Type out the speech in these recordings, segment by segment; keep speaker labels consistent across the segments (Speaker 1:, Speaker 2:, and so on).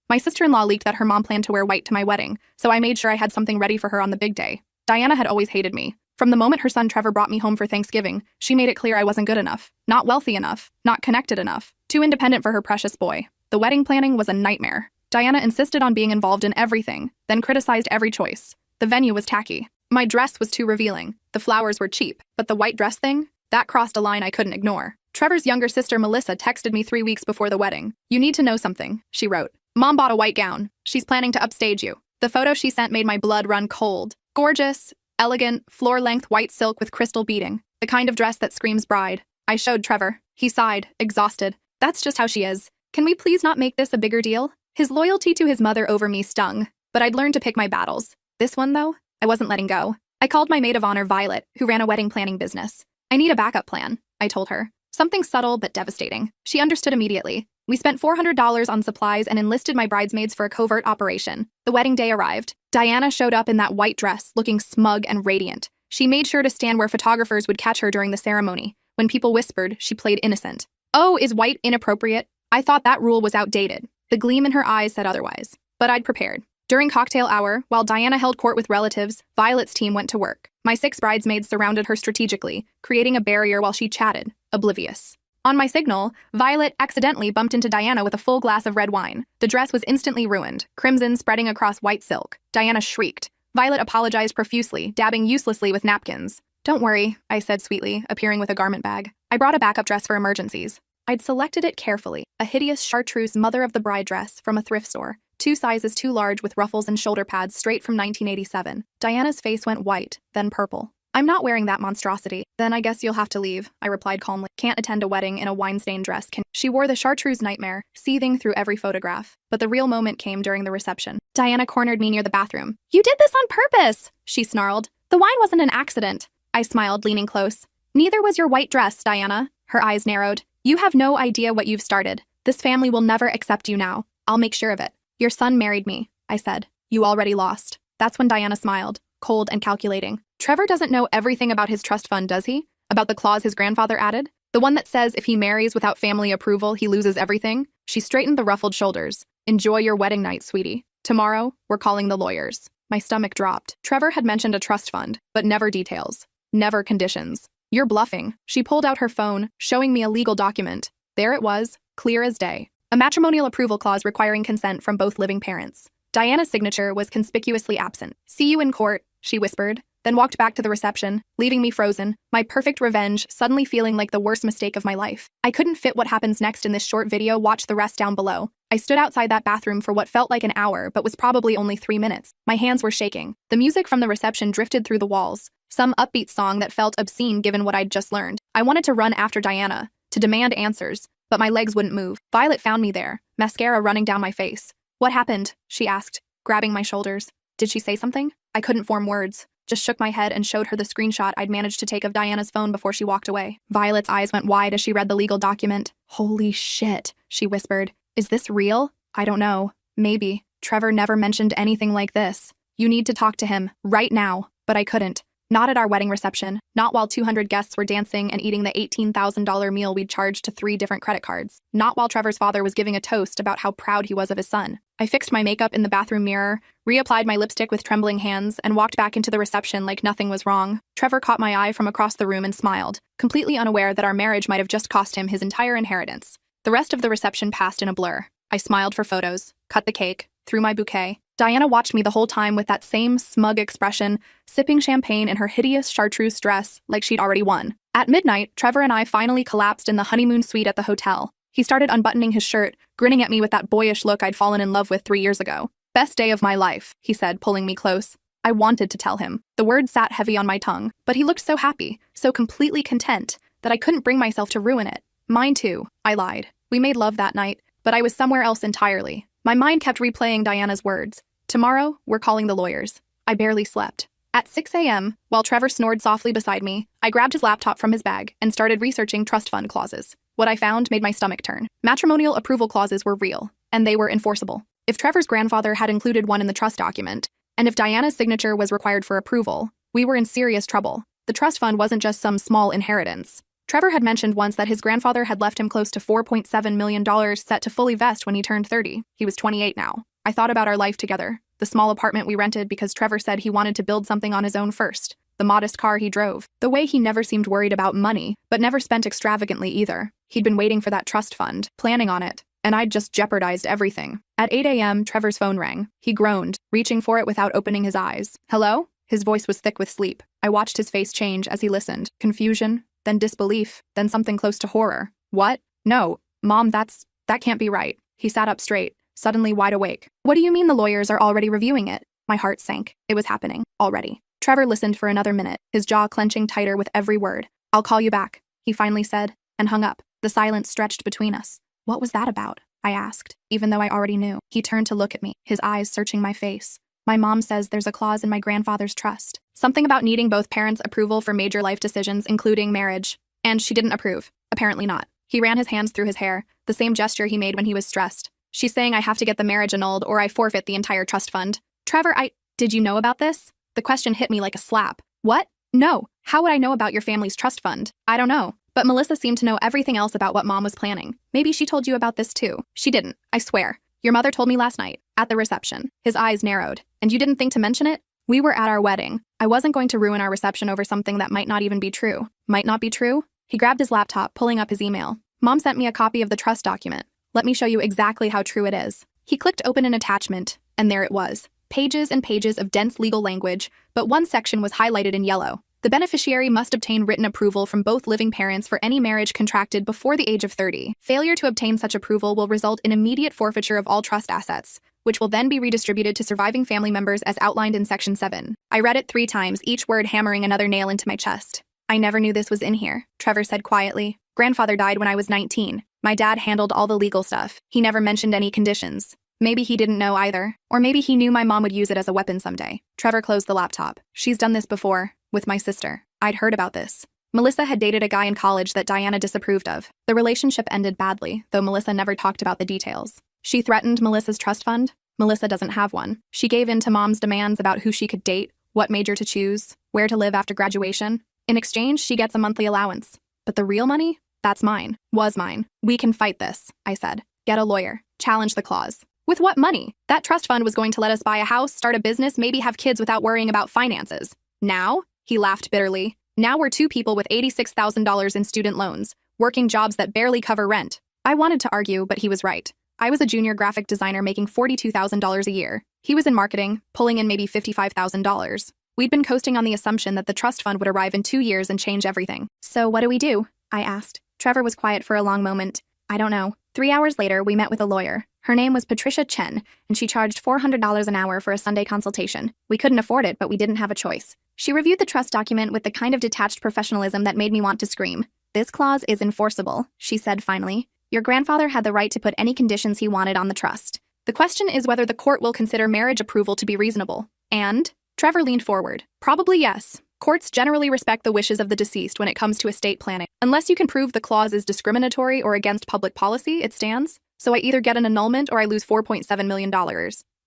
Speaker 1: My sister-in-law leaked that her mom planned to wear white to my wedding, so I made sure I had something ready for her on the big day. Diana had always hated me. From the moment her son Trevor brought me home for Thanksgiving, she made it clear I wasn't good enough, not wealthy enough, not connected enough, too independent for her precious boy. The wedding planning was a nightmare. Diana insisted on being involved in everything, then criticized every choice. The venue was tacky. My dress was too revealing. The flowers were cheap, but the white dress thing? That crossed a line I couldn't ignore. Trevor's younger sister Melissa texted me 3 weeks before the wedding. "You need to know something," she wrote. "Mom bought a white gown. She's planning to upstage you." The photo she sent made my blood run cold. Gorgeous, elegant, floor-length white silk with crystal beading. The kind of dress that screams bride. I showed Trevor. He sighed, exhausted. "That's just how she is. Can we please not make this a bigger deal?" His loyalty to his mother over me stung, but I'd learned to pick my battles. This one, though, I wasn't letting go. I called my maid of honor, Violet, who ran a wedding planning business. "I need a backup plan," I told her. Something subtle but devastating. She understood immediately. We spent $400 on supplies and enlisted my bridesmaids for a covert operation. The wedding day arrived. Diana showed up in that white dress, looking smug and radiant. She made sure to stand where photographers would catch her during the ceremony. When people whispered, she played innocent. "Oh, is white inappropriate?" I thought that rule was outdated. The gleam in her eyes said otherwise. But I'd prepared. During cocktail hour, while Diana held court with relatives, Violet's team went to work. My 6 bridesmaids surrounded her strategically, creating a barrier while she chatted, oblivious. On my signal, Violet accidentally bumped into Diana with a full glass of red wine. The dress was instantly ruined, crimson spreading across white silk. Diana shrieked. Violet apologized profusely, dabbing uselessly with napkins. "Don't worry," I said sweetly, appearing with a garment bag. I brought a backup dress for emergencies. I'd selected it carefully, a hideous chartreuse mother-of-the-bride dress from a thrift store, 2 sizes too large with ruffles and shoulder pads straight from 1987. Diana's face went white, then purple. "I'm not wearing that monstrosity." "Then I guess you'll have to leave," I replied calmly. "Can't attend a wedding in a wine-stained dress, can..." She wore the chartreuse nightmare, seething through every photograph. But the real moment came during the reception. Diana cornered me near the bathroom. "You did this on purpose," she snarled. "The wine wasn't an accident." I smiled, leaning close. "Neither was your white dress, Diana." Her eyes narrowed. "You have no idea what you've started. This family will never accept you now. I'll make sure of it." "Your son married me," I said. "You already lost." That's when Diana smiled, cold and calculating. "Trevor doesn't know everything about his trust fund, does he? About the clause his grandfather added? The one that says if he marries without family approval, he loses everything?" She straightened the ruffled shoulders. "Enjoy your wedding night, sweetie. Tomorrow, we're calling the lawyers." My stomach dropped. Trevor had mentioned a trust fund, but never details. Never conditions. "You're bluffing." She pulled out her phone, showing me a legal document. There it was, clear as day. A matrimonial approval clause requiring consent from both living parents. Diana's signature was conspicuously absent. "See you in court," she whispered, then walked back to the reception, leaving me frozen, my perfect revenge suddenly feeling like the worst mistake of my life. I couldn't fit what happens next in this short video. Watch the rest down below. I stood outside that bathroom for what felt like an hour, but was probably only 3 minutes. My hands were shaking. The music from the reception drifted through the walls, some upbeat song that felt obscene given what I'd just learned. I wanted to run after Diana, to demand answers, but my legs wouldn't move. Violet found me there, mascara running down my face. "What happened?" she asked, grabbing my shoulders. "Did she say something?" I couldn't form words, just shook my head and showed her the screenshot I'd managed to take of Diana's phone before she walked away. Violet's eyes went wide as she read the legal document. "Holy shit," she whispered. "Is this real?" "I don't know. Maybe. Trevor never mentioned anything like this. You need to talk to him, right now." But I couldn't. Not at our wedding reception, not while 200 guests were dancing and eating the $18,000 meal we'd charged to 3 different credit cards, not while Trevor's father was giving a toast about how proud he was of his son. I fixed my makeup in the bathroom mirror, reapplied my lipstick with trembling hands, and walked back into the reception like nothing was wrong. Trevor caught my eye from across the room and smiled, completely unaware that our marriage might have just cost him his entire inheritance. The rest of the reception passed in a blur. I smiled for photos, cut the cake, threw my bouquet. Diana watched me the whole time with that same smug expression, sipping champagne in her hideous chartreuse dress like she'd already won. At midnight, Trevor and I finally collapsed in the honeymoon suite at the hotel. He started unbuttoning his shirt, grinning at me with that boyish look I'd fallen in love with 3 years ago. "Best day of my life," he said, pulling me close. I wanted to tell him. The word sat heavy on my tongue, but he looked so happy, so completely content, that I couldn't bring myself to ruin it. "Mine too," I lied. "We made love that night, but I was somewhere else entirely." My mind kept replaying Diana's words. "Tomorrow, we're calling the lawyers." I barely slept. At 6 a.m., while Trevor snored softly beside me, I grabbed his laptop from his bag and started researching trust fund clauses. What I found made my stomach turn. Matrimonial approval clauses were real, and they were enforceable. If Trevor's grandfather had included one in the trust document, and if Diana's signature was required for approval, we were in serious trouble. The trust fund wasn't just some small inheritance. Trevor had mentioned once that his grandfather had left him close to $4.7 million set to fully vest when he turned 30. He was 28 now. I thought about our life together, the small apartment we rented because Trevor said he wanted to build something on his own first, the modest car he drove, the way he never seemed worried about money, but never spent extravagantly either. He'd been waiting for that trust fund, planning on it, and I'd just jeopardized everything. At 8 a.m., Trevor's phone rang. He groaned, reaching for it without opening his eyes. Hello? His voice was thick with sleep. I watched his face change as he listened. Confusion, then disbelief, then something close to horror. What? No, Mom, that can't be right. He sat up straight, suddenly wide awake. What do you mean the lawyers are already reviewing it? My heart sank. It was happening, already. Trevor listened for another minute, his jaw clenching tighter with every word. I'll call you back, he finally said, and hung up. The silence stretched between us. What was that about? I asked, even though I already knew. He turned to look at me, his eyes searching my face. My mom says there's a clause in my grandfather's trust. Something about needing both parents' approval for major life decisions, including marriage. And she didn't approve. Apparently not. He ran his hands through his hair, the same gesture he made when he was stressed. She's saying I have to get the marriage annulled or I forfeit the entire trust fund. Trevor, did you know about this? The question hit me like a slap. What? No. How would I know about your family's trust fund? I don't know. But Melissa seemed to know everything else about what Mom was planning. Maybe she told you about this too. She didn't. I swear. Your mother told me last night, at the reception. His eyes narrowed. And you didn't think to mention it? We were at our wedding. I wasn't going to ruin our reception over something that might not even be true. Might not be true? He grabbed his laptop, pulling up his email. Mom sent me a copy of the trust document. Let me show you exactly how true it is. He clicked open an attachment, and there it was. Pages and pages of dense legal language, but one section was highlighted in yellow. The beneficiary must obtain written approval from both living parents for any marriage contracted before the age of 30. Failure to obtain such approval will result in immediate forfeiture of all trust assets, which will then be redistributed to surviving family members as outlined in Section 7. I read it 3 times, each word hammering another nail into my chest. I never knew this was in here, Trevor said quietly. Grandfather died when I was 19. My dad handled all the legal stuff. He never mentioned any conditions. Maybe he didn't know either. Or maybe he knew my mom would use it as a weapon someday. Trevor closed the laptop. She's done this before. With my sister. I'd heard about this. Melissa had dated a guy in college that Diana disapproved of. The relationship ended badly, though Melissa never talked about the details. She threatened Melissa's trust fund. Melissa doesn't have one. She gave in to Mom's demands about who she could date, what major to choose, where to live after graduation. In exchange, she gets a monthly allowance. But the real money? That's mine. Was mine. We can fight this, I said. Get a lawyer. Challenge the clause. With what money? That trust fund was going to let us buy a house, start a business, maybe have kids without worrying about finances. Now? He laughed bitterly. Now we're 2 people with $86,000 in student loans, working jobs that barely cover rent. I wanted to argue, but he was right. I was a junior graphic designer making $42,000 a year. He was in marketing, pulling in maybe $55,000. We'd been coasting on the assumption that the trust fund would arrive in 2 years and change everything. So what do we do? I asked. Trevor was quiet for a long moment. I don't know. 3 hours later, we met with a lawyer. Her name was Patricia Chen, and she charged $400 an hour for a Sunday consultation. We couldn't afford it, but we didn't have a choice. She reviewed the trust document with the kind of detached professionalism that made me want to scream. This clause is enforceable, she said finally. Your grandfather had the right to put any conditions he wanted on the trust. The question is whether the court will consider marriage approval to be reasonable. And? Trevor leaned forward. Probably yes. Courts generally respect the wishes of the deceased when it comes to estate planning. Unless you can prove the clause is discriminatory or against public policy, it stands. So I either get an annulment or I lose $4.7 million.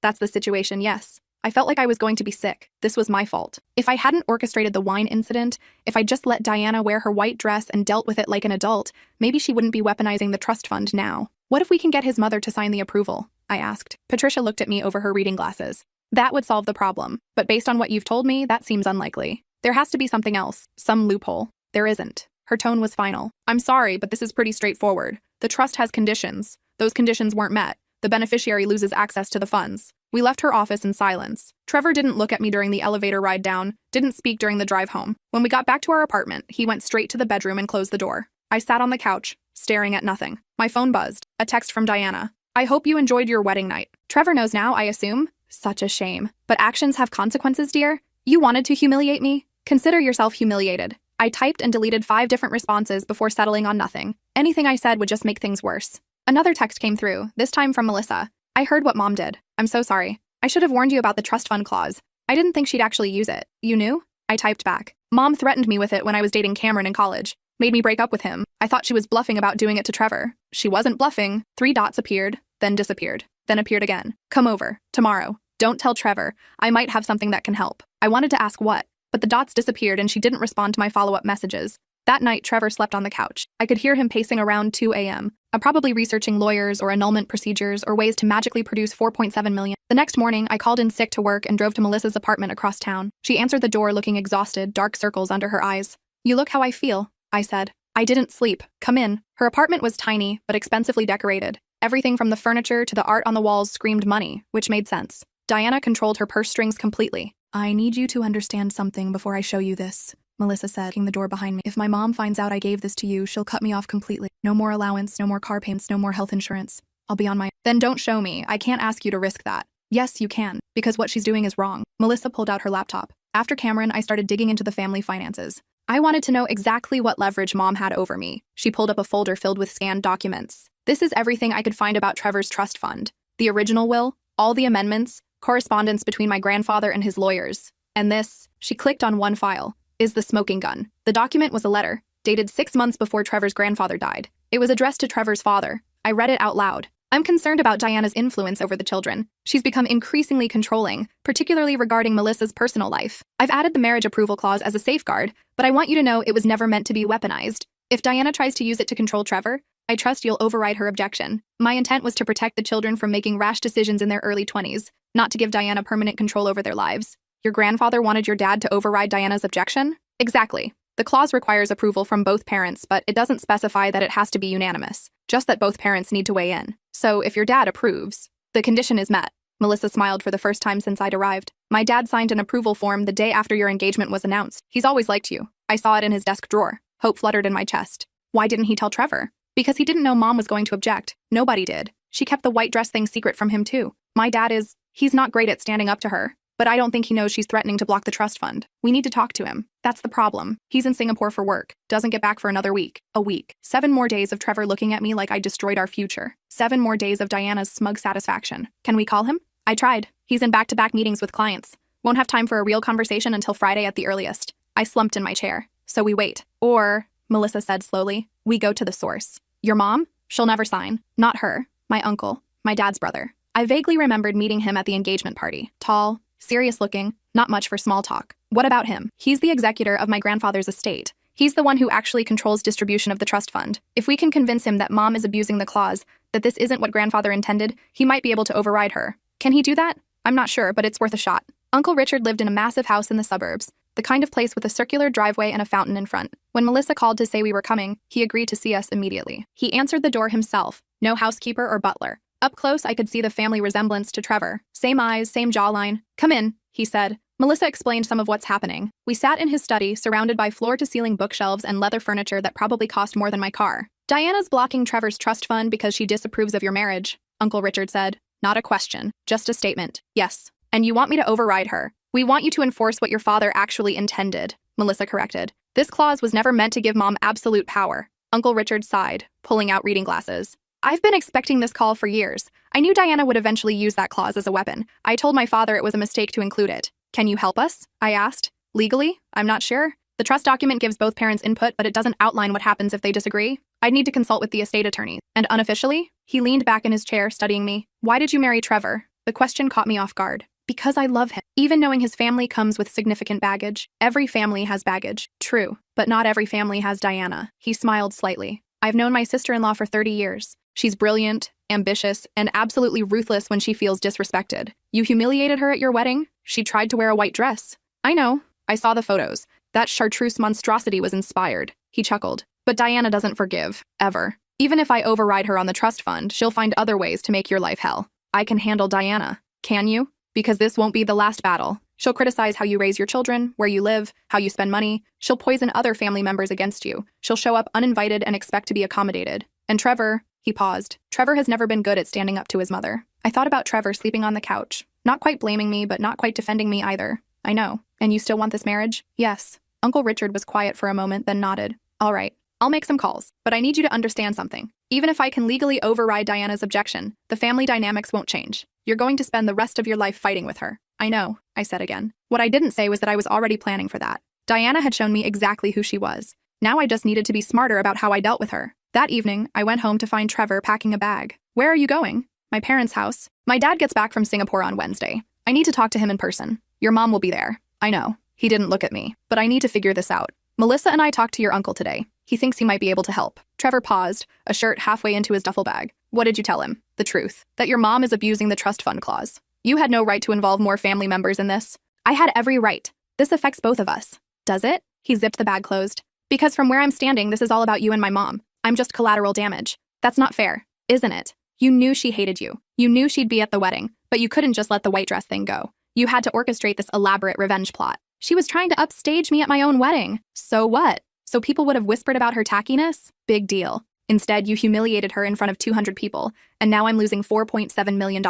Speaker 1: That's the situation, yes. I felt like I was going to be sick. This was my fault. If I hadn't orchestrated the wine incident, if I just let Diana wear her white dress and dealt with it like an adult, maybe she wouldn't be weaponizing the trust fund now. What if we can get his mother to sign the approval? I asked. Patricia looked at me over her reading glasses. That would solve the problem. But based on what you've told me, that seems unlikely. There has to be something else, some loophole. There isn't. Her tone was final. I'm sorry, but this is pretty straightforward. The trust has conditions. Those conditions weren't met. The beneficiary loses access to the funds. We left her office in silence. Trevor didn't look at me during the elevator ride down, didn't speak during the drive home. When we got back to our apartment, he went straight to the bedroom and closed the door. I sat on the couch, staring at nothing. My phone buzzed. A text from Diana. I hope you enjoyed your wedding night. Trevor knows now, I assume. Such a shame. But actions have consequences, dear. You wanted to humiliate me? Consider yourself humiliated. I typed and deleted 5 different responses before settling on nothing. Anything I said would just make things worse. Another text came through, this time from Melissa. I heard what Mom did. I'm so sorry. I should have warned you about the trust fund clause. I didn't think she'd actually use it. You knew? I typed back. Mom threatened me with it when I was dating Cameron in college. Made me break up with him. I thought she was bluffing about doing it to Trevor. She wasn't bluffing. 3 dots appeared, then disappeared, then appeared again. Come over. Tomorrow. Don't tell Trevor. I might have something that can help. I wanted to ask what, but the dots disappeared and she didn't respond to my follow-up messages. That night, Trevor slept on the couch. I could hear him pacing around 2 a.m., probably researching lawyers or annulment procedures or ways to magically produce 4.7 million. The next morning, I called in sick to work and drove to Melissa's apartment across town. She answered the door looking exhausted, dark circles under her eyes. "You look how I feel," I said. "I didn't sleep. Come in." Her apartment was tiny, but expensively decorated. Everything from the furniture to the art on the walls screamed money, which made sense. Diana controlled her purse strings completely. "I need you to understand something before I show you this," Melissa said, kicking the door behind me. "If my mom finds out I gave this to you, she'll cut me off completely. No more allowance, no more car payments, no more health insurance. I'll be on my—" "Then don't show me. I can't ask you to risk that." "Yes, you can, because what she's doing is wrong." Melissa pulled out her laptop. After Cameron, I started digging into the family finances. I wanted to know exactly what leverage Mom had over me. She pulled up a folder filled with scanned documents. This is everything I could find about Trevor's trust fund. The original will, all the amendments, correspondence between my grandfather and his lawyers. And this, she clicked on one file, is the smoking gun. The document was a letter, dated 6 months before Trevor's grandfather died. It was addressed to Trevor's father. I read it out loud. "I'm concerned about Diana's influence over the children. She's become increasingly controlling, particularly regarding Melissa's personal life. I've added the marriage approval clause as a safeguard, but I want you to know it was never meant to be weaponized. If Diana tries to use it to control Trevor, I trust you'll override her objection. My intent was to protect the children from making rash decisions in their early 20s, not to give Diana permanent control over their lives." "Your grandfather wanted your dad to override Diana's objection?" "Exactly. The clause requires approval from both parents, but it doesn't specify that it has to be unanimous, just that both parents need to weigh in. So if your dad approves, the condition is met." Melissa smiled for the first time since I'd arrived. "My dad signed an approval form the day after your engagement was announced. He's always liked you. I saw it in his desk drawer." Hope fluttered in my chest. "Why didn't he tell Trevor?" "Because he didn't know Mom was going to object. Nobody did. She kept the white dress thing secret from him too. My dad he's not great at standing up to her. But I don't think he knows she's threatening to block the trust fund. We need to talk to him. That's the problem. He's in Singapore for work. Doesn't get back for another week. A week. 7 more days of Trevor looking at me like I destroyed our future. 7 more days of Diana's smug satisfaction. Can we call him?" I tried. "He's in back-to-back meetings with clients. Won't have time for a real conversation until Friday at the earliest." I slumped in my chair. "So we wait. Or," Melissa said slowly, "we go to the source. Your mom? She'll never sign. Not her. My uncle. My dad's brother." I vaguely remembered meeting him at the engagement party. Tall, serious-looking, not much for small talk. "What about him?" "He's the executor of my grandfather's estate. He's the one who actually controls distribution of the trust fund. If we can convince him that Mom is abusing the clause, that this isn't what grandfather intended, he might be able to override her. Can he do that? I'm not sure, but it's worth a shot." Uncle Richard lived in a massive house in the suburbs, the kind of place with a circular driveway and a fountain in front. When Melissa called to say we were coming, he agreed to see us immediately. He answered the door himself, no housekeeper or butler. Up close, I could see the family resemblance to Trevor. Same eyes, same jawline. "Come in," he said. Melissa explained some of what's happening. We sat in his study, surrounded by floor-to-ceiling bookshelves and leather furniture that probably cost more than my car. "Diana's blocking Trevor's trust fund because she disapproves of your marriage," Uncle Richard said. "Not a question, just a statement. Yes. And you want me to override her. We want you to enforce what your father actually intended," Melissa corrected. "This clause was never meant to give Mom absolute power." Uncle Richard sighed, pulling out reading glasses. "I've been expecting this call for years. I knew Diana would eventually use that clause as a weapon. I told my father it was a mistake to include it." "Can you help us?" I asked. "Legally? I'm not sure. The trust document gives both parents input, but it doesn't outline what happens if they disagree. I'd need to consult with the estate attorney." "And unofficially?" He leaned back in his chair, studying me. "Why did you marry Trevor?" The question caught me off guard. "Because I love him." Even knowing his family comes with significant baggage. Every family has baggage. True, but not every family has Diana. He smiled slightly. "I've known my sister-in-law for 30 years. She's brilliant, ambitious, and absolutely ruthless when she feels disrespected. You humiliated her at your wedding? She tried to wear a white dress." "I know. I saw the photos. That chartreuse monstrosity was inspired." He chuckled. "But Diana doesn't forgive. Ever. Even if I override her on the trust fund, she'll find other ways to make your life hell. I can handle Diana. Can you? Because this won't be the last battle. She'll criticize how you raise your children, where you live, how you spend money. She'll poison other family members against you. She'll show up uninvited and expect to be accommodated. And Trevor," he paused. "Trevor has never been good at standing up to his mother." I thought about Trevor sleeping on the couch. Not quite blaming me, but not quite defending me either. "I know. And you still want this marriage?" "Yes." Uncle Richard was quiet for a moment, then nodded. "All right. I'll make some calls. But I need you to understand something. Even if I can legally override Diana's objection, the family dynamics won't change. You're going to spend the rest of your life fighting with her." "I know," I said again. What I didn't say was that I was already planning for that. Diana had shown me exactly who she was. Now I just needed to be smarter about how I dealt with her. That evening, I went home to find Trevor packing a bag. "Where are you going?" "My parents' house. My dad gets back from Singapore on Wednesday. I need to talk to him in person. Your mom will be there." "I know." He didn't look at me. "But I need to figure this out." Melissa and I talked to your uncle today. He thinks he might be able to help. Trevor paused, a shirt halfway into his duffel bag. What did you tell him? The truth. That your mom is abusing the trust fund clause. You had no right to involve more family members in this. I had every right. This affects both of us. Does it? He zipped the bag closed. Because from where I'm standing, this is all about you and my mom. I'm just collateral damage. That's not fair, isn't it? You knew she hated you. You knew she'd be at the wedding, but you couldn't just let the white dress thing go. You had to orchestrate this elaborate revenge plot. She was trying to upstage me at my own wedding. So what? So people would have whispered about her tackiness? Big deal. Instead, you humiliated her in front of 200 people, and now I'm losing $4.7 million.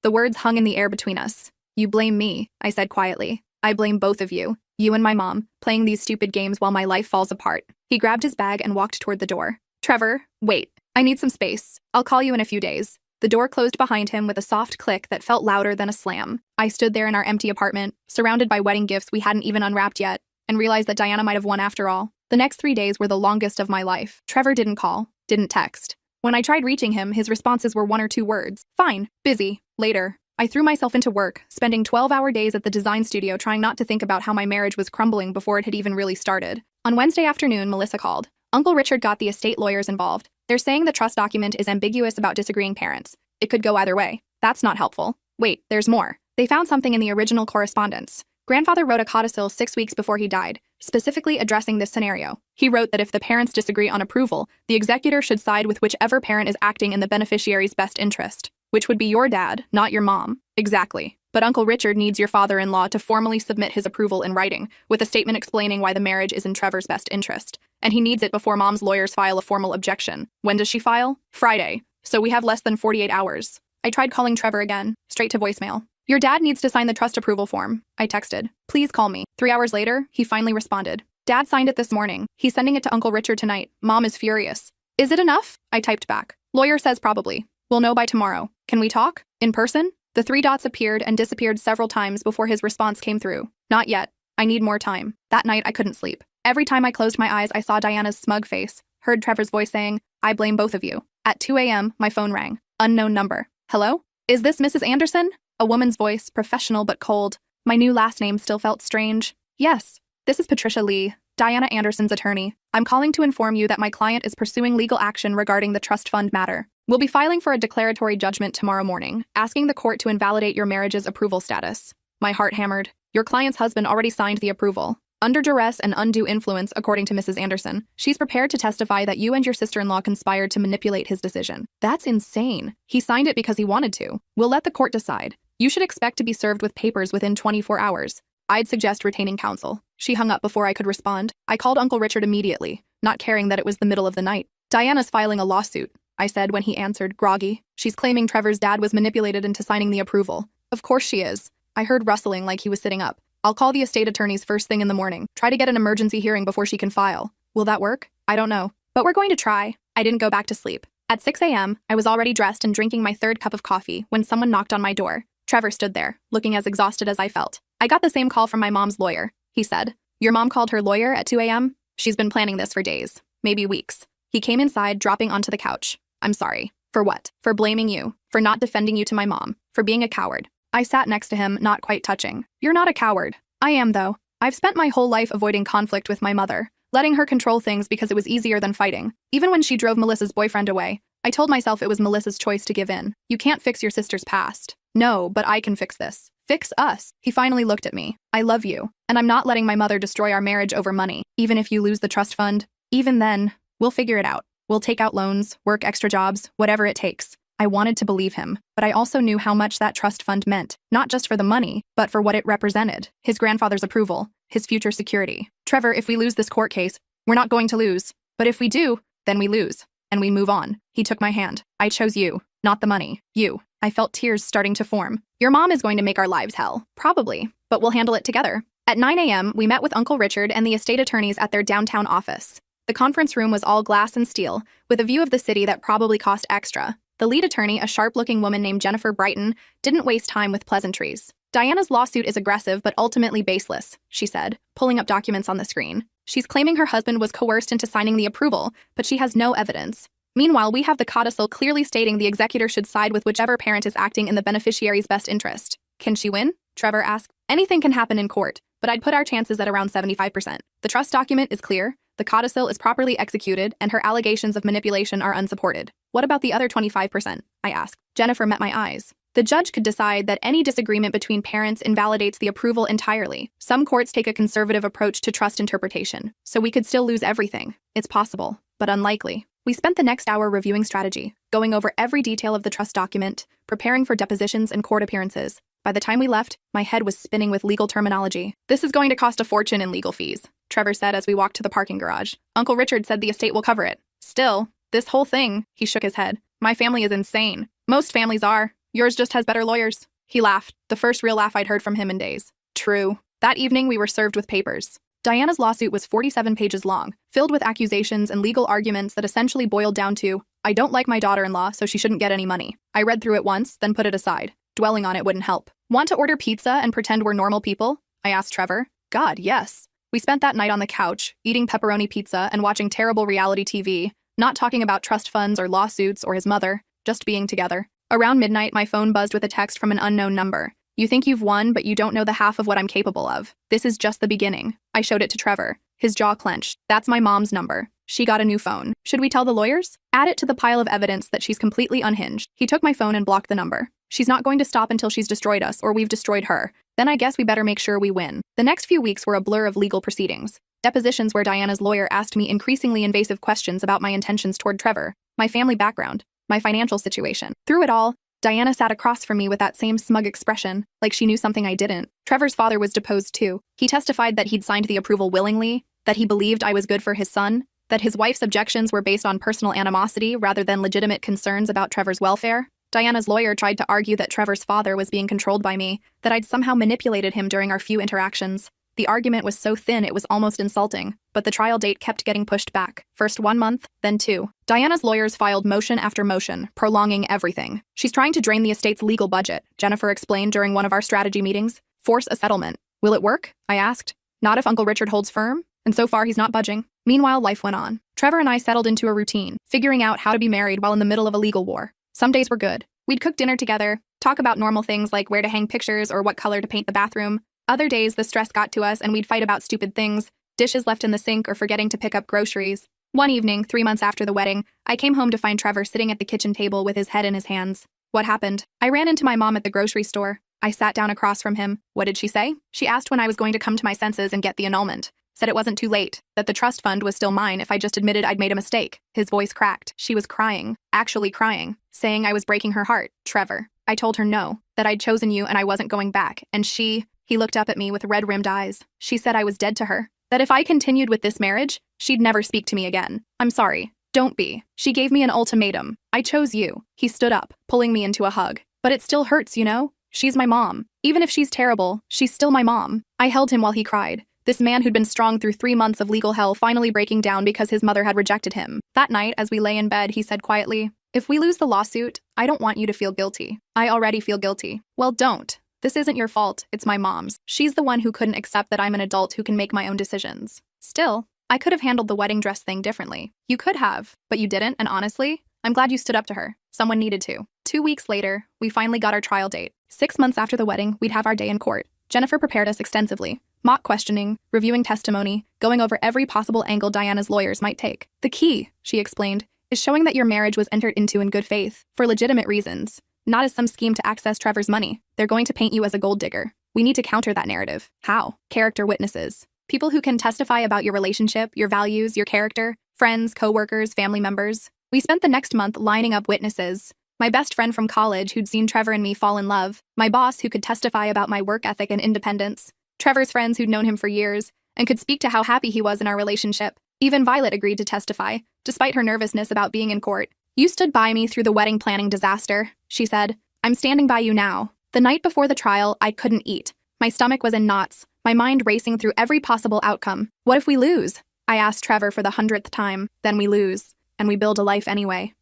Speaker 1: The words hung in the air between us. You blame me, I said quietly. I blame both of you. You and my mom, playing these stupid games while my life falls apart. He grabbed his bag and walked toward the door. Trevor, wait. I need some space. I'll call you in a few days. The door closed behind him with a soft click that felt louder than a slam. I stood there in our empty apartment, surrounded by wedding gifts we hadn't even unwrapped yet, and realized that Diana might have won after all. The next 3 days were the longest of my life. Trevor didn't call, didn't text. When I tried reaching him, his responses were 1 or 2 words. Fine, busy, later. I threw myself into work, spending 12-hour days at the design studio trying not to think about how my marriage was crumbling before it had even really started. On Wednesday afternoon, Melissa called. Uncle Richard got the estate lawyers involved. They're saying the trust document is ambiguous about disagreeing parents. It could go either way. That's not helpful. Wait, there's more. They found something in the original correspondence. Grandfather wrote a codicil 6 weeks before he died, specifically addressing this scenario. He wrote that if the parents disagree on approval, the executor should side with whichever parent is acting in the beneficiary's best interest, which would be your dad, not your mom. Exactly. But Uncle Richard needs your father-in-law to formally submit his approval in writing, with a statement explaining why the marriage is in Trevor's best interest. And he needs it before mom's lawyers file a formal objection. When does she file? Friday. So we have less than 48 hours. I tried calling Trevor again, straight to voicemail. Your dad needs to sign the trust approval form, I texted. Please call me. 3 hours later, he finally responded. Dad signed it this morning. He's sending it to Uncle Richard tonight. Mom is furious. Is it enough? I typed back. Lawyer says probably. We'll know by tomorrow. Can we talk? In person? The 3 dots appeared and disappeared several times before his response came through. Not yet. I need more time. That night, I couldn't sleep. Every time I closed my eyes, I saw Diana's smug face, heard Trevor's voice saying, I blame both of you. At 2 a.m., my phone rang. Unknown number. Hello? Is this Mrs. Anderson? A woman's voice, professional but cold. My new last name still felt strange. Yes. This is Patricia Lee, Diana Anderson's attorney. I'm calling to inform you that my client is pursuing legal action regarding the trust fund matter. We'll be filing for a declaratory judgment tomorrow morning, asking the court to invalidate your marriage's approval status. My heart hammered. Your client's husband already signed the approval. Under duress and undue influence, according to Mrs. Anderson, she's prepared to testify that you and your sister-in-law conspired to manipulate his decision. That's insane. He signed it because he wanted to. We'll let the court decide. You should expect to be served with papers within 24 hours. I'd suggest retaining counsel. She hung up before I could respond. I called Uncle Richard immediately, not caring that it was the middle of the night. Diana's filing a lawsuit, I said when he answered, groggy. She's claiming Trevor's dad was manipulated into signing the approval. Of course she is. I heard rustling like he was sitting up. I'll call the estate attorneys first thing in the morning. Try to get an emergency hearing before she can file. Will that work? I don't know. But we're going to try. I didn't go back to sleep. At 6 a.m., I was already dressed and drinking my 3rd cup of coffee when someone knocked on my door. Trevor stood there, looking as exhausted as I felt. I got the same call from my mom's lawyer, he said. Your mom called her lawyer at 2 a.m.? She's been planning this for days, maybe weeks. He came inside, dropping onto the couch. I'm sorry. For what? For blaming you. For not defending you to my mom. For being a coward. I sat next to him, not quite touching. You're not a coward. I am, though. I've spent my whole life avoiding conflict with my mother, letting her control things because it was easier than fighting. Even when she drove Melissa's boyfriend away, I told myself it was Melissa's choice to give in. You can't fix your sister's past. No, but I can fix this. Fix us. He finally looked at me. I love you, and I'm not letting my mother destroy our marriage over money, even if you lose the trust fund. Even then, we'll figure it out. We'll take out loans, work extra jobs, whatever it takes. I wanted to believe him, but I also knew how much that trust fund meant, not just for the money, but for what it represented. His grandfather's approval, his future security. Trevor, if we lose this court case, we're not going to lose. But if we do, then we lose. And we move on. He took my hand. I chose you, not the money. You. I felt tears starting to form. Your mom is going to make our lives hell. Probably. But we'll handle it together. At 9 a.m., we met with Uncle Richard and the estate attorneys at their downtown office. The conference room was all glass and steel, with a view of the city that probably cost extra. The lead attorney, a sharp-looking woman named Jennifer Brighton, didn't waste time with pleasantries. Diana's lawsuit is aggressive but ultimately baseless, she said, pulling up documents on the screen. She's claiming her husband was coerced into signing the approval, but she has no evidence. Meanwhile, we have the codicil clearly stating the executor should side with whichever parent is acting in the beneficiary's best interest. Can she win? Trevor asked. Anything can happen in court, but I'd put our chances at around 75%. The trust document is clear, the codicil is properly executed, and her allegations of manipulation are unsupported. What about the other 25%? I asked. Jennifer met my eyes. The judge could decide that any disagreement between parents invalidates the approval entirely. Some courts take a conservative approach to trust interpretation, so we could still lose everything. It's possible, but unlikely. We spent the next hour reviewing strategy, going over every detail of the trust document, preparing for depositions and court appearances. By the time we left, my head was spinning with legal terminology. This is going to cost a fortune in legal fees, Trevor said as we walked to the parking garage. Uncle Richard said the estate will cover it. Still, this whole thing, he shook his head. My family is insane. Most families are. Yours just has better lawyers. He laughed, the first real laugh I'd heard from him in days. True. That evening, we were served with papers. Diana's lawsuit was 47 pages long, filled with accusations and legal arguments that essentially boiled down to, I don't like my daughter-in-law, so she shouldn't get any money. I read through it once, then put it aside. Dwelling on it wouldn't help. Want to order pizza and pretend we're normal people? I asked Trevor. God, yes. We spent that night on the couch, eating pepperoni pizza and watching terrible reality TV, not talking about trust funds or lawsuits or his mother, just being together. Around midnight, my phone buzzed with a text from an unknown number. You think you've won, but you don't know the half of what I'm capable of. This is just the beginning. I showed it to Trevor. His jaw clenched. That's my mom's number. She got a new phone. Should we tell the lawyers? Add it to the pile of evidence that she's completely unhinged. He took my phone and blocked the number. She's not going to stop until she's destroyed us, or we've destroyed her. Then I guess we better make sure we win. The next few weeks were a blur of legal proceedings. Depositions where Diana's lawyer asked me increasingly invasive questions about my intentions toward Trevor, my family background, my financial situation. Through it all, Diana sat across from me with that same smug expression, like she knew something I didn't. Trevor's father was deposed too. He testified that he'd signed the approval willingly, that he believed I was good for his son, that his wife's objections were based on personal animosity rather than legitimate concerns about Trevor's welfare. Diana's lawyer tried to argue that Trevor's father was being controlled by me, that I'd somehow manipulated him during our few interactions. The argument was so thin it was almost insulting, but the trial date kept getting pushed back. First 1 month, then 2. Diana's lawyers filed motion after motion, prolonging everything. She's trying to drain the estate's legal budget, Jennifer explained during one of our strategy meetings. Force a settlement. Will it work? I asked. Not if Uncle Richard holds firm. And so far, he's not budging. Meanwhile, life went on. Trevor and I settled into a routine, figuring out how to be married while in the middle of a legal war. Some days were good. We'd cook dinner together, talk about normal things like where to hang pictures or what color to paint the bathroom. Other days, the stress got to us and we'd fight about stupid things, dishes left in the sink or forgetting to pick up groceries. One evening, 3 months after the wedding, I came home to find Trevor sitting at the kitchen table with his head in his hands. What happened? I ran into my mom at the grocery store. I sat down across from him. What did she say? She asked when I was going to come to my senses and get the annulment. Said it wasn't too late, that the trust fund was still mine if I just admitted I'd made a mistake. His voice cracked. She was crying, actually crying, saying I was breaking her heart. Trevor. I told her no, that I'd chosen you and I wasn't going back, and he looked up at me with red-rimmed eyes. She said I was dead to her, that if I continued with this marriage, she'd never speak to me again. I'm sorry. Don't be. She gave me an ultimatum. I chose you. He stood up, pulling me into a hug. But it still hurts, you know? She's my mom. Even if she's terrible, she's still my mom. I held him while he cried. This man who'd been strong through 3 months of legal hell finally breaking down because his mother had rejected him. That night, as we lay in bed, he said quietly, if we lose the lawsuit, I don't want you to feel guilty. I already feel guilty. Well, don't. This isn't your fault, it's my mom's. She's the one who couldn't accept that I'm an adult who can make my own decisions. Still, I could have handled the wedding dress thing differently. You could have, but you didn't, and honestly, I'm glad you stood up to her. Someone needed to. 2 weeks later, we finally got our trial date. 6 months after the wedding, we'd have our day in court. Jennifer prepared us extensively. Mock questioning, reviewing testimony, going over every possible angle Diana's lawyers might take. The key, she explained, is showing that your marriage was entered into in good faith, for legitimate reasons. Not as some scheme to access Trevor's money. They're going to paint you as a gold digger. We need to counter that narrative. How? Character witnesses. People who can testify about your relationship, your values, your character, friends, co-workers, family members. We spent the next month lining up witnesses. My best friend from college who'd seen Trevor and me fall in love. My boss who could testify about my work ethic and independence. Trevor's friends who'd known him for years and could speak to how happy he was in our relationship. Even Violet agreed to testify, despite her nervousness about being in court. You stood by me through the wedding planning disaster, she said. I'm standing by you now. The night before the trial, I couldn't eat. My stomach was in knots, my mind racing through every possible outcome. What if we lose? I asked Trevor for the 100th time. Then we lose, and we build a life anyway.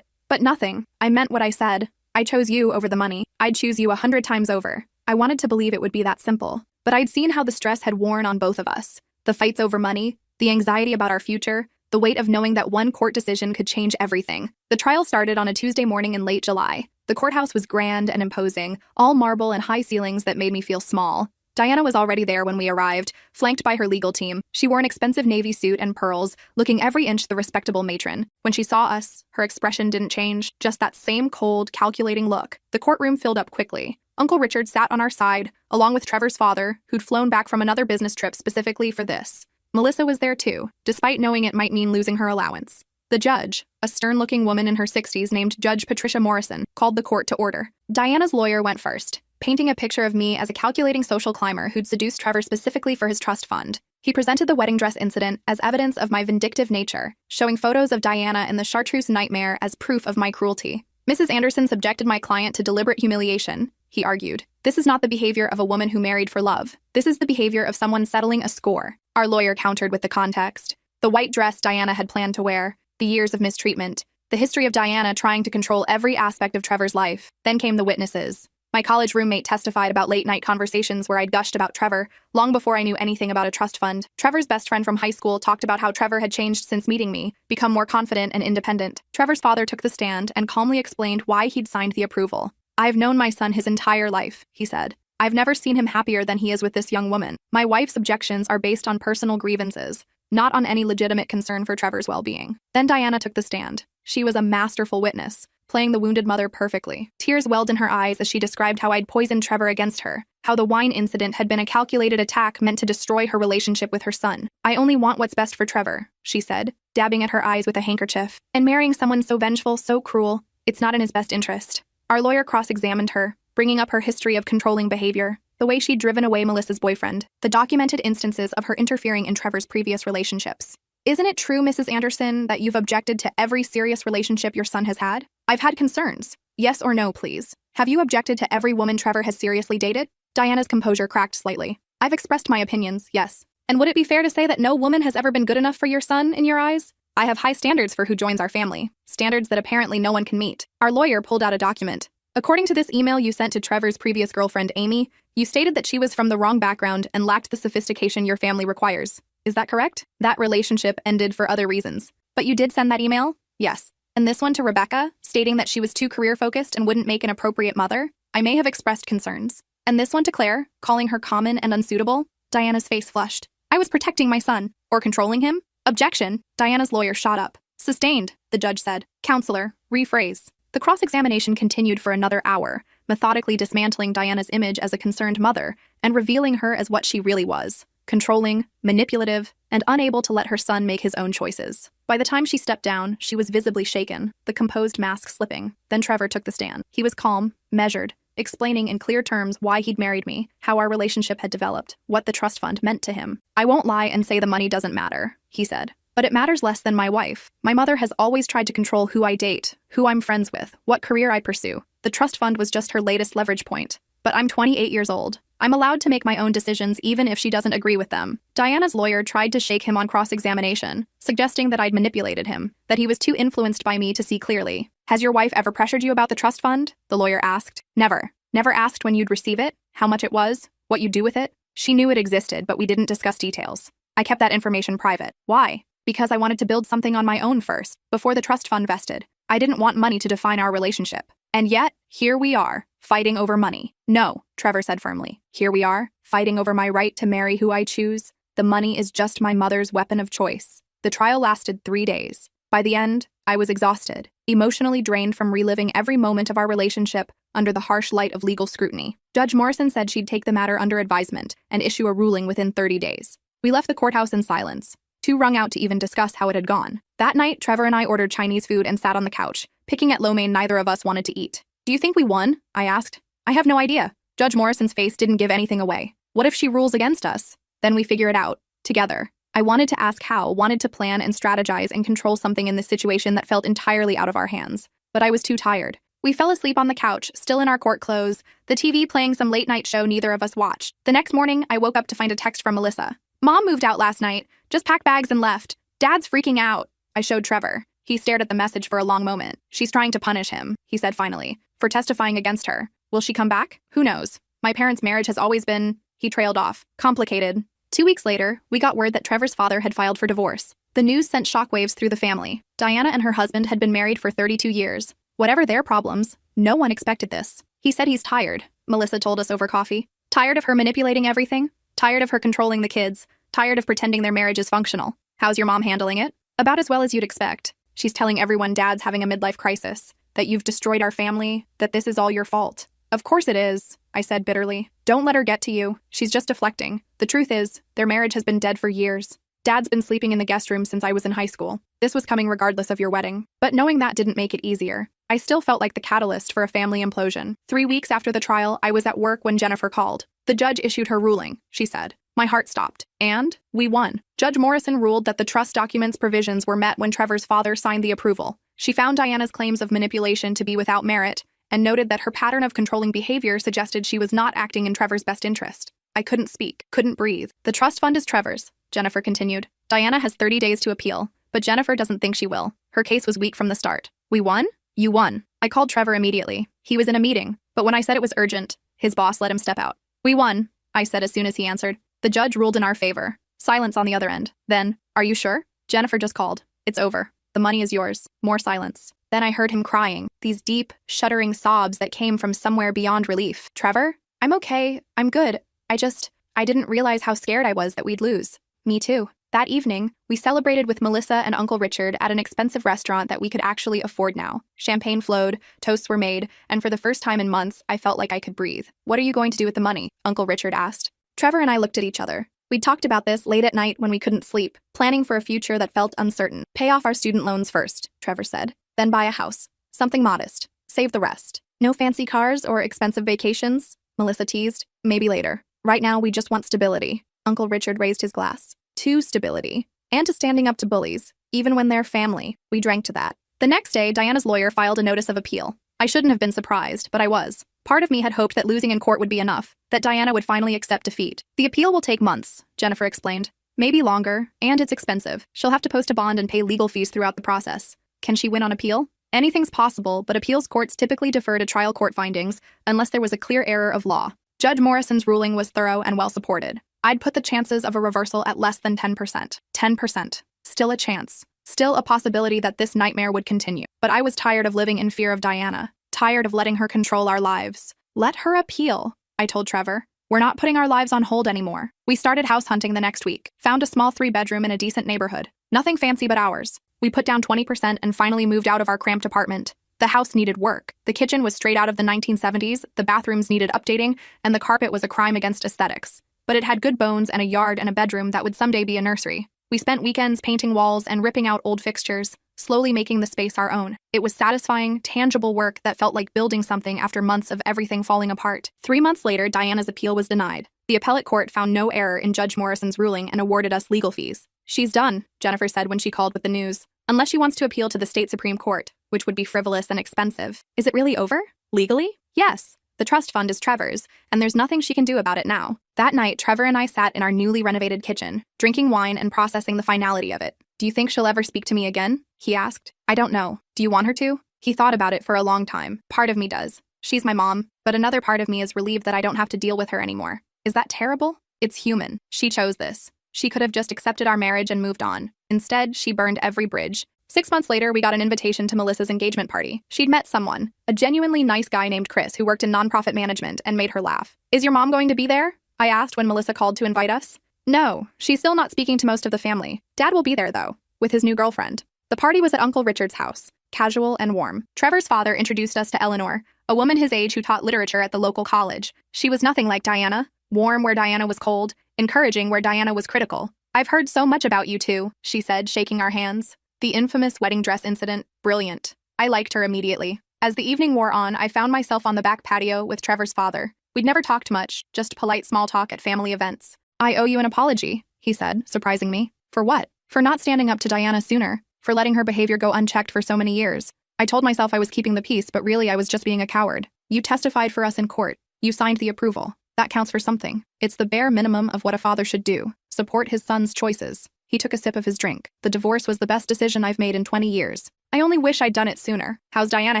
Speaker 1: But nothing. I meant what I said. I chose you over the money. I'd choose you 100 times over. I wanted to believe it would be that simple. But I'd seen how the stress had worn on both of us. The fights over money, the anxiety about our future, the weight of knowing that one court decision could change everything. The trial started on a Tuesday morning in late July. The courthouse was grand and imposing, all marble and high ceilings that made me feel small. Diana was already there when we arrived, flanked by her legal team. She wore an expensive navy suit and pearls, looking every inch the respectable matron. When she saw us, her expression didn't change, just that same cold, calculating look. The courtroom filled up quickly. Uncle Richard sat on our side, along with Trevor's father, who'd flown back from another business trip specifically for this. Melissa was there too, despite knowing it might mean losing her allowance. The judge, a stern-looking woman in her 60s named Judge Patricia Morrison, called the court to order. Diana's lawyer went first, painting a picture of me as a calculating social climber who'd seduced Trevor specifically for his trust fund. He presented the wedding dress incident as evidence of my vindictive nature, showing photos of Diana in the chartreuse nightmare as proof of my cruelty. Mrs. Anderson subjected my client to deliberate humiliation, he argued. This is not the behavior of a woman who married for love. This is the behavior of someone settling a score. Our lawyer countered with the context. The white dress Diana had planned to wear, the years of mistreatment, the history of Diana trying to control every aspect of Trevor's life. Then came the witnesses. My college roommate testified about late-night conversations where I'd gushed about Trevor, long before I knew anything about a trust fund. Trevor's best friend from high school talked about how Trevor had changed since meeting me, become more confident and independent. Trevor's father took the stand and calmly explained why he'd signed the approval. "I've known my son his entire life," he said. "I've never seen him happier than he is with this young woman. My wife's objections are based on personal grievances, not on any legitimate concern for Trevor's well-being." Then Diana took the stand. She was a masterful witness, playing the wounded mother perfectly. Tears welled in her eyes as she described how I'd poisoned Trevor against her, how the wine incident had been a calculated attack meant to destroy her relationship with her son. "I only want what's best for Trevor," she said, dabbing at her eyes with a handkerchief. "And marrying someone so vengeful, so cruel, it's not in his best interest." Our lawyer cross-examined her, bringing up her history of controlling behavior, the way she'd driven away Melissa's boyfriend, the documented instances of her interfering in Trevor's previous relationships. "Isn't it true, Mrs. Anderson, that you've objected to every serious relationship your son has had?" "I've had concerns. Yes or no, please. Have you objected to every woman Trevor has seriously dated?" Diana's composure cracked slightly. "I've expressed my opinions, yes. And would it be fair to say that no woman has ever been good enough for your son, in your eyes? I have high standards for who joins our family, standards that apparently no one can meet." Our lawyer pulled out a document. "According to this email you sent to Trevor's previous girlfriend, Amy, you stated that she was from the wrong background and lacked the sophistication your family requires. Is that correct? That relationship ended for other reasons. But you did send that email?" "Yes. And this one to Rebecca, stating that she was too career-focused and wouldn't make an appropriate mother? I may have expressed concerns. And this one to Claire, calling her common and unsuitable?" Diana's face flushed. "I was protecting my son. Or controlling him?" "Objection." Diana's lawyer shot up. "Sustained," the judge said. "Counselor, rephrase." The cross-examination continued for another hour, methodically dismantling Diana's image as a concerned mother and revealing her as what she really was: controlling, manipulative, and unable to let her son make his own choices. By the time she stepped down, she was visibly shaken, the composed mask slipping. Then Trevor took the stand. He was calm, measured, explaining in clear terms why he'd married me, how our relationship had developed, what the trust fund meant to him. "I won't lie and say the money doesn't matter," he said. "But it matters less than my wife. My mother has always tried to control who I date, who I'm friends with, what career I pursue. The trust fund was just her latest leverage point. But I'm 28 years old. I'm allowed to make my own decisions even if she doesn't agree with them." Diana's lawyer tried to shake him on cross-examination, suggesting that I'd manipulated him, that he was too influenced by me to see clearly. "Has your wife ever pressured you about the trust fund?" the lawyer asked. "Never. Never asked when you'd receive it, how much it was, what you'd do with it? She knew it existed, but we didn't discuss details. I kept that information private. Why? Because I wanted to build something on my own first, before the trust fund vested. I didn't want money to define our relationship. And yet, here we are, fighting over money." "No," Trevor said firmly. "Here we are, fighting over my right to marry who I choose. The money is just my mother's weapon of choice." The trial lasted 3 days. By the end, I was exhausted, emotionally drained from reliving every moment of our relationship under the harsh light of legal scrutiny. Judge Morrison said she'd take the matter under advisement and issue a ruling within 30 days. We left the courthouse in silence, too wrung out to even discuss how it had gone. That night, Trevor and I ordered Chinese food and sat on the couch, picking at lo mein neither of us wanted to eat. "Do you think we won?" I asked. "I have no idea." Judge Morrison's face didn't give anything away. "What if she rules against us? Then we figure it out, together." I wanted to ask how, wanted to plan and strategize and control something in this situation that felt entirely out of our hands. But I was too tired. We fell asleep on the couch, still in our court clothes, the TV playing some late-night show neither of us watched. The next morning, I woke up to find a text from Melissa. "Mom moved out last night, just packed bags and left. Dad's freaking out." I showed Trevor. He stared at the message for a long moment. "She's trying to punish him," he said finally, "for testifying against her. Will she come back? Who knows? My parents' marriage has always been," he trailed off, "complicated." 2 weeks later, we got word that Trevor's father had filed for divorce. The news sent shockwaves through the family. Diana and her husband had been married for 32 years. Whatever their problems, no one expected this. "He said he's tired," Melissa told us over coffee. Tired of her manipulating everything? Tired of her controlling the kids? Tired of pretending their marriage is functional? How's your mom handling it? About as well as you'd expect. She's telling everyone Dad's having a midlife crisis, that you've destroyed our family, that this is all your fault. Of course it is, I said bitterly. Don't let her get to you. She's just deflecting. The truth is, their marriage has been dead for years. Dad's been sleeping in the guest room since I was in high school. This was coming regardless of your wedding. But knowing that didn't make it easier. I still felt like the catalyst for a family implosion. 3 weeks after the trial, I was at work when Jennifer called. The judge issued her ruling, she said. My heart stopped. And we won. Judge Morrison ruled that the trust documents provisions were met when Trevor's father signed the approval. She found Diana's claims of manipulation to be without merit and noted that her pattern of controlling behavior suggested she was not acting in Trevor's best interest. I couldn't speak, couldn't breathe. The trust fund is Trevor's, Jennifer continued. Diana has 30 days to appeal, but Jennifer doesn't think she will. Her case was weak from the start. We won? You won. I called Trevor immediately. He was in a meeting, but when I said it was urgent, his boss let him step out. We won, I said as soon as he answered. The judge ruled in our favor. Silence on the other end. Then, are you sure? Jennifer just called. It's over. The money is yours. More silence. Then I heard him crying, these deep, shuddering sobs that came from somewhere beyond relief. Trevor? I'm okay. I'm good. I didn't realize how scared I was that we'd lose. Me too. That evening, we celebrated with Melissa and Uncle Richard at an expensive restaurant that we could actually afford now. Champagne flowed, toasts were made, and for the first time in months, I felt like I could breathe. What are you going to do with the money? Uncle Richard asked. Trevor and I looked at each other. We'd talked about this late at night when we couldn't sleep, planning for a future that felt uncertain. Pay off our student loans first, Trevor said. Then buy a house. Something modest. Save the rest. No fancy cars or expensive vacations, Melissa teased. Maybe later. Right now, we just want stability. Uncle Richard raised his glass. To stability. And to standing up to bullies, even when they're family. We drank to that. The next day, Diana's lawyer filed a notice of appeal. I shouldn't have been surprised, but I was. Part of me had hoped that losing in court would be enough, that Diana would finally accept defeat. The appeal will take months, Jennifer explained. Maybe longer, and it's expensive. She'll have to post a bond and pay legal fees throughout the process. Can she win on appeal? Anything's possible, but appeals courts typically defer to trial court findings unless there was a clear error of law. Judge Morrison's ruling was thorough and well supported. I'd put the chances of a reversal at less than 10%. 10%. Still a chance. Still a possibility that this nightmare would continue. But I was tired of living in fear of Diana. Tired of letting her control our lives. Let her appeal, I told Trevor. We're not putting our lives on hold anymore. We started house hunting the next week. Found a small 3-bedroom in a decent neighborhood. Nothing fancy but ours. We put down 20% and finally moved out of our cramped apartment. The house needed work. The kitchen was straight out of the 1970s, the bathrooms needed updating, and the carpet was a crime against aesthetics. But it had good bones and a yard and a bedroom that would someday be a nursery. We spent weekends painting walls and ripping out old fixtures, slowly making the space our own. It was satisfying, tangible work that felt like building something after months of everything falling apart. 3 months later, Diana's appeal was denied. The appellate court found no error in Judge Morrison's ruling and awarded us legal fees. She's done, Jennifer said when she called with the news. Unless she wants to appeal to the state Supreme Court, which would be frivolous and expensive. Is it really over? Legally? Yes. The trust fund is Trevor's, and there's nothing she can do about it now. That night, Trevor and I sat in our newly renovated kitchen, drinking wine and processing the finality of it. Do you think she'll ever speak to me again? He asked. I don't know. Do you want her to? He thought about it for a long time. Part of me does. She's my mom, but another part of me is relieved that I don't have to deal with her anymore. Is that terrible? It's human. She chose this. She could have just accepted our marriage and moved on. Instead, she burned every bridge. 6 months later, we got an invitation to Melissa's engagement party. She'd met someone, a genuinely nice guy named Chris who worked in nonprofit management and made her laugh. Is your mom going to be there? I asked when Melissa called to invite us. No, she's still not speaking to most of the family. Dad will be there, though, with his new girlfriend. The party was at Uncle Richard's house, casual and warm. Trevor's father introduced us to Eleanor, a woman his age who taught literature at the local college. She was nothing like Diana, warm where Diana was cold, encouraging where Diana was critical. I've heard so much about you two, she said, shaking our hands. The infamous wedding dress incident, brilliant. I liked her immediately. As the evening wore on, I found myself on the back patio with Trevor's father. We'd never talked much, just polite small talk at family events. I owe you an apology, he said, surprising me. For what? For not standing up to Diana sooner, for letting her behavior go unchecked for so many years. I told myself I was keeping the peace, but really I was just being a coward. You testified for us in court. You signed the approval. That counts for something. It's the bare minimum of what a father should do. Support his son's choices. He took a sip of his drink. The divorce was the best decision I've made in 20 years. I only wish I'd done it sooner. How's Diana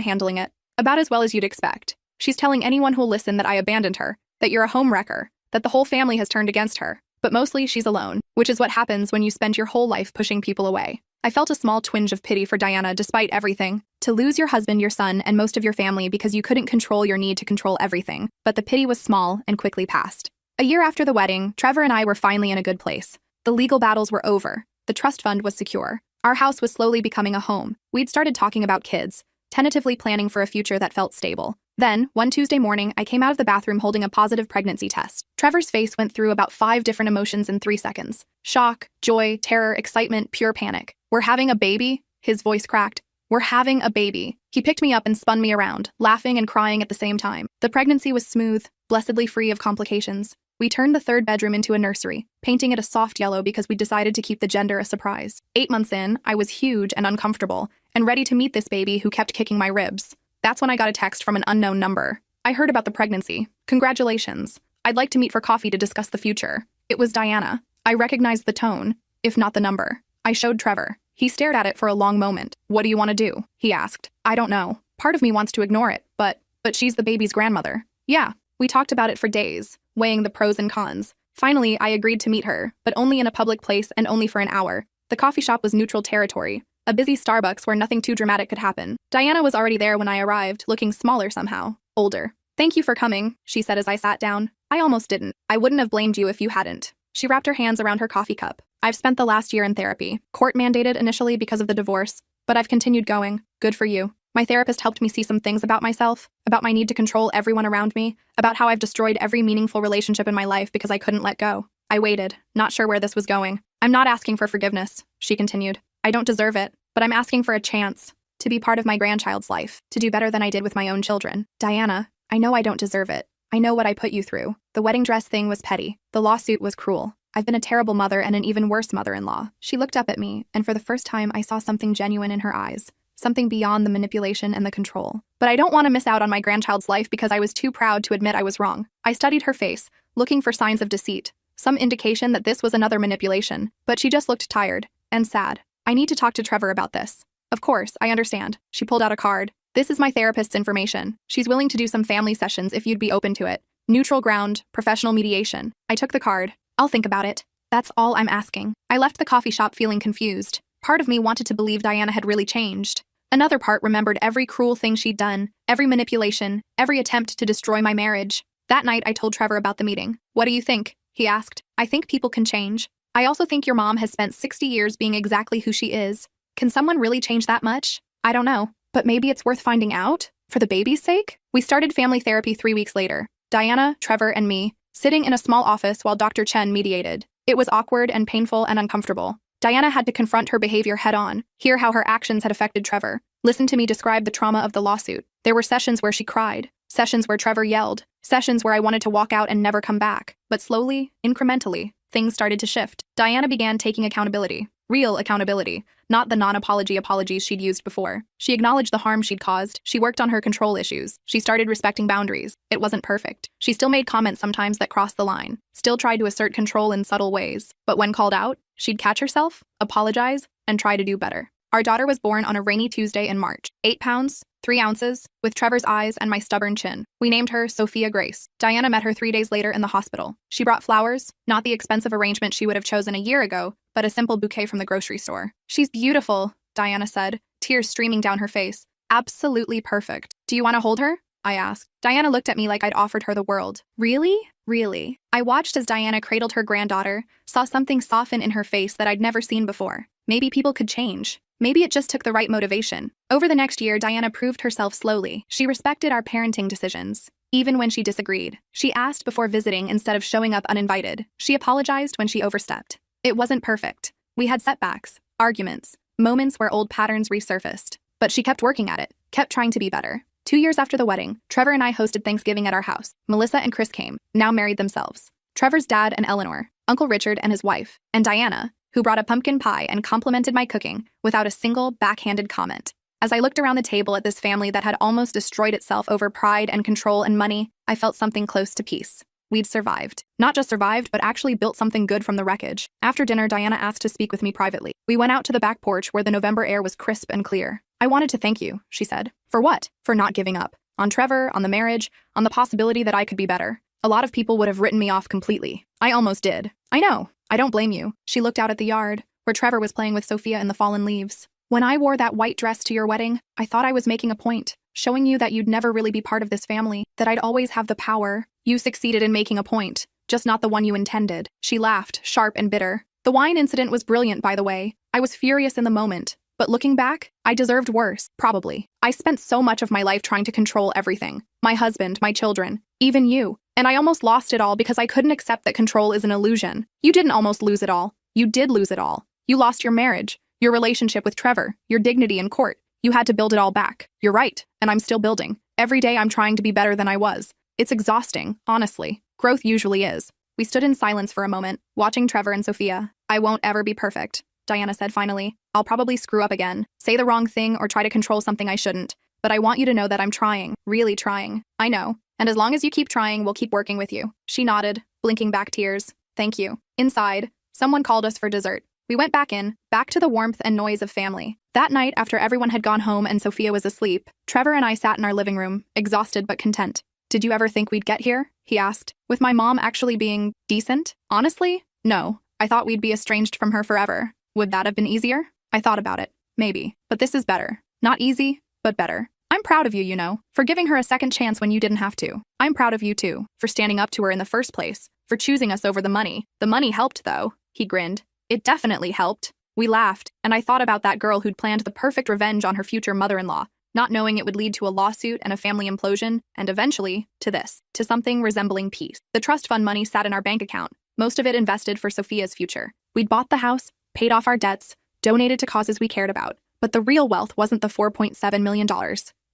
Speaker 1: handling it? About as well as you'd expect. She's telling anyone who'll listen that I abandoned her, that you're a home wrecker, that the whole family has turned against her. But mostly she's alone, which is what happens when you spend your whole life pushing people away. I felt a small twinge of pity for Diana despite everything. To lose your husband, your son, and most of your family because you couldn't control your need to control everything. But the pity was small and quickly passed. A year after the wedding, Trevor and I were finally in a good place. The legal battles were over. The trust fund was secure. Our house was slowly becoming a home. We'd started talking about kids, tentatively planning for a future that felt stable. Then, one Tuesday morning, I came out of the bathroom holding a positive pregnancy test. Trevor's face went through about 5 different emotions in 3 seconds. Shock, joy, terror, excitement, pure panic. "We're having a baby?" His voice cracked. "We're having a baby." He picked me up and spun me around, laughing and crying at the same time. The pregnancy was smooth, blessedly free of complications. We turned the 3rd bedroom into a nursery, painting it a soft yellow because we decided to keep the gender a surprise. 8 months in, I was huge and uncomfortable, and ready to meet this baby who kept kicking my ribs. That's when I got a text from an unknown number. I heard about the pregnancy. "Congratulations. I'd like to meet for coffee to discuss the future." It was Diana. I recognized the tone, if not the number. I showed Trevor. He stared at it for a long moment. "What do you want to do?" he asked. "I don't know. Part of me wants to ignore it, but she's the baby's grandmother." "Yeah." We talked about it for days, weighing the pros and cons. Finally, I agreed to meet her, but only in a public place and only for an hour. The coffee shop was neutral territory, a busy Starbucks where nothing too dramatic could happen. Diana was already there when I arrived, looking smaller somehow, older. "Thank you for coming," she said as I sat down. "I almost didn't. I wouldn't have blamed you if you hadn't." She wrapped her hands around her coffee cup. "I've spent the last year in therapy, court-mandated initially because of the divorce, but I've continued going. Good for you. My therapist helped me see some things about myself, about my need to control everyone around me, about how I've destroyed every meaningful relationship in my life because I couldn't let go." I waited, not sure where this was going. "I'm not asking for forgiveness," she continued. "I don't deserve it, but I'm asking for a chance to be part of my grandchild's life, to do better than I did with my own children." "Diana, I know I don't deserve it. I know what I put you through. The wedding dress thing was petty. The lawsuit was cruel. I've been a terrible mother and an even worse mother-in-law." She looked up at me, and for the first time I saw something genuine in her eyes. Something beyond the manipulation and the control. "But I don't want to miss out on my grandchild's life because I was too proud to admit I was wrong." I studied her face, looking for signs of deceit, some indication that this was another manipulation, but she just looked tired and sad. "I need to talk to Trevor about this." "Of course, I understand." She pulled out a card. "This is my therapist's information. She's willing to do some family sessions if you'd be open to it. Neutral ground, professional mediation." I took the card. "I'll think about it. That's all I'm asking." I left the coffee shop feeling confused. Part of me wanted to believe Diana had really changed. Another part remembered every cruel thing she'd done, every manipulation, every attempt to destroy my marriage. That night, I told Trevor about the meeting. "What do you think?" he asked. "I think people can change. I also think your mom has spent 60 years being exactly who she is. Can someone really change that much? I don't know, but maybe it's worth finding out? For the baby's sake?" We started family therapy 3 weeks later. Diana, Trevor, and me, sitting in a small office while Dr. Chen mediated. It was awkward and painful and uncomfortable. Diana had to confront her behavior head-on, hear how her actions had affected Trevor, listen to me describe the trauma of the lawsuit. There were sessions where she cried, sessions where Trevor yelled, sessions where I wanted to walk out and never come back. But slowly, incrementally, things started to shift. Diana began taking accountability. Real accountability, not the non-apology apologies she'd used before. She acknowledged the harm she'd caused. She worked on her control issues. She started respecting boundaries. It wasn't perfect. She still made comments sometimes that crossed the line, still tried to assert control in subtle ways. But when called out, she'd catch herself, apologize, and try to do better. Our daughter was born on a rainy Tuesday in March. 8 pounds, 3 ounces, with Trevor's eyes and my stubborn chin. We named her Sophia Grace. Diana met her 3 days later in the hospital. She brought flowers, not the expensive arrangement she would have chosen a year ago, but a simple bouquet from the grocery store. "She's beautiful," Diana said, tears streaming down her face. "Absolutely perfect. Do you want to hold her?" I asked. Diana looked at me like I'd offered her the world. "Really? Really?" I watched as Diana cradled her granddaughter, saw something soften in her face that I'd never seen before. Maybe people could change. Maybe it just took the right motivation. Over the next year, Diana proved herself slowly. She respected our parenting decisions, even when she disagreed. She asked before visiting instead of showing up uninvited. She apologized when she overstepped. It wasn't perfect. We had setbacks, arguments, moments where old patterns resurfaced. But she kept working at it, kept trying to be better. 2 years after the wedding, Trevor and I hosted Thanksgiving at our house. Melissa and Chris came, now married themselves. Trevor's dad and Eleanor, Uncle Richard and his wife, and Diana, who brought a pumpkin pie and complimented my cooking without a single backhanded comment. As I looked around the table at this family that had almost destroyed itself over pride and control and money, I felt something close to peace. We'd survived. Not just survived, but actually built something good from the wreckage. After dinner, Diana asked to speak with me privately. We went out to the back porch where the November air was crisp and clear. "I wanted to thank you," she said. "For what?" "For not giving up. On Trevor, on the marriage, on the possibility that I could be better. A lot of people would have written me off completely. I almost did. I know. I don't blame you." She looked out at the yard, where Trevor was playing with Sophia in the fallen leaves. When I wore that white dress to your wedding, I thought I was making a point, showing you that you'd never really be part of this family, that I'd always have the power. You succeeded in making a point, just not the one you intended." She laughed, sharp and bitter. "The wine incident was brilliant, by the way. I was furious in the moment. But looking back, I deserved worse, probably. I spent so much of my life trying to control everything. My husband, my children, even you. And I almost lost it all because I couldn't accept that control is an illusion. You didn't almost lose it all. You did lose it all. You lost your marriage, your relationship with Trevor, your dignity in court. You had to build it all back. You're right, and I'm still building. Every day I'm trying to be better than I was. It's exhausting, honestly. Growth usually is." We stood in silence for a moment, watching Trevor and Sophia. "I won't ever be perfect," Diana said finally. "I'll probably screw up again, say the wrong thing, or try to control something I shouldn't. But I want you to know that I'm trying, really trying. I know. And as long as you keep trying, we'll keep working with you." She nodded, blinking back tears. "Thank you." Inside, someone called us for dessert. We went back in, back to the warmth and noise of family. That night, after everyone had gone home and Sophia was asleep, Trevor and I sat in our living room, exhausted but content. "Did you ever think we'd get here?" he asked. "With my mom actually being decent? Honestly, no. I thought we'd be estranged from her forever. Would that have been easier? I thought about it. Maybe. But this is better. Not easy, but better. I'm proud of you, you know, for giving her a second chance when you didn't have to. I'm proud of you, too, for standing up to her in the first place, for choosing us over the money. The money helped, though." He grinned. "It definitely helped." We laughed, and I thought about that girl who'd planned the perfect revenge on her future mother-in-law, not knowing it would lead to a lawsuit and a family implosion, and eventually, to this, to something resembling peace. The trust fund money sat in our bank account, most of it invested for Sophia's future. We'd bought the house, paid off our debts, donated to causes we cared about. But the real wealth wasn't the $4.7 million.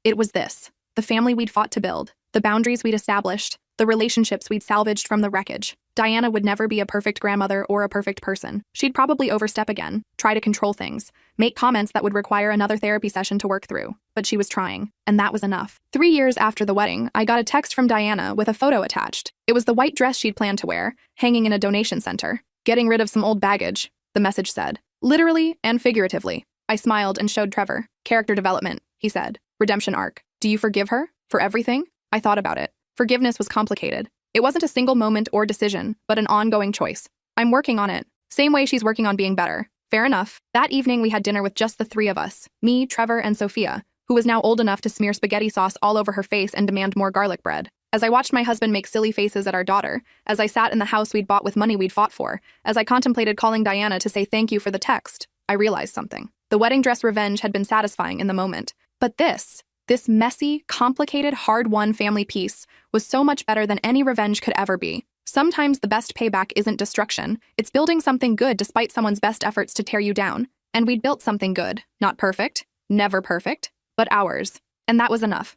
Speaker 1: It was this: the family we'd fought to build, the boundaries we'd established, the relationships we'd salvaged from the wreckage. Diana would never be a perfect grandmother or a perfect person. She'd probably overstep again, try to control things, make comments that would require another therapy session to work through. But she was trying, and that was enough. 3 years after the wedding, I got a text from Diana with a photo attached. It was the white dress she'd planned to wear, hanging in a donation center. "Getting rid of some old baggage," the message said. Literally and figuratively. I smiled and showed Trevor. "Character development," he said. "Redemption arc. Do you forgive her? For everything?" I thought about it. Forgiveness was complicated. It wasn't a single moment or decision, but an ongoing choice. I'm working on it. Same way she's working on being better. Fair enough. That evening we had dinner with just the three of us. Me, Trevor, and Sophia, who was now old enough to smear spaghetti sauce all over her face and demand more garlic bread. As I watched my husband make silly faces at our daughter, as I sat in the house we'd bought with money we'd fought for, as I contemplated calling Diana to say thank you for the text, I realized something. The wedding dress revenge had been satisfying in the moment. But this messy, complicated, hard-won family peace was so much better than any revenge could ever be. Sometimes the best payback isn't destruction. It's building something good despite someone's best efforts to tear you down. And we'd built something good. Not perfect. Never perfect. But ours. And that was enough.